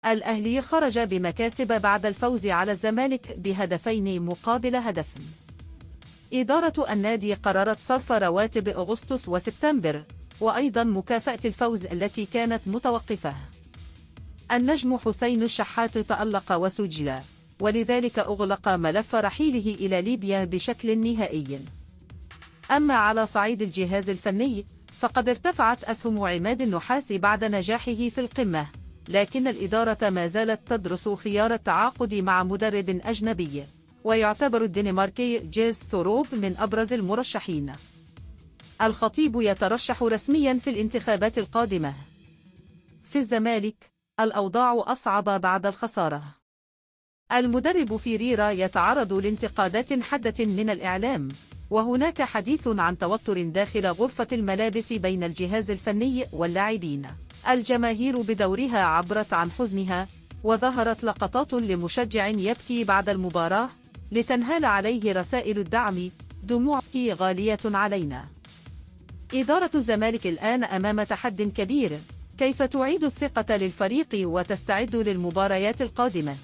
الأهلي خرج بمكاسب بعد الفوز على الزمالك ب2-1. إدارة النادي قررت صرف رواتب أغسطس وسبتمبر، وأيضا مكافأة الفوز التي كانت متوقفة. النجم حسين الشحات تألق وسجل، ولذلك أغلق ملف رحيله إلى ليبيا بشكل نهائي. أما على صعيد الجهاز الفني فقد ارتفعت أسهم عماد النحاس بعد نجاحه في القمة، لكن الإدارة ما زالت تدرس خيار التعاقد مع مدرب أجنبي، ويعتبر الدنماركي جيز ثوروب من أبرز المرشحين. الخطيب يترشح رسميا في الانتخابات القادمة. في الزمالك الأوضاع أصعب بعد الخسارة. المدرب فيريرا يتعرض لانتقادات حادة من الإعلام، وهناك حديث عن توتر داخل غرفة الملابس بين الجهاز الفني واللاعبين. الجماهير بدورها عبرت عن حزنها، وظهرت لقطات لمشجع يبكي بعد المباراة لتنهال عليه رسائل الدعم: دموعك غالية علينا. إدارة الزمالك الآن أمام تحد كبير: كيف تعيد الثقة للفريق وتستعد للمباريات القادمة؟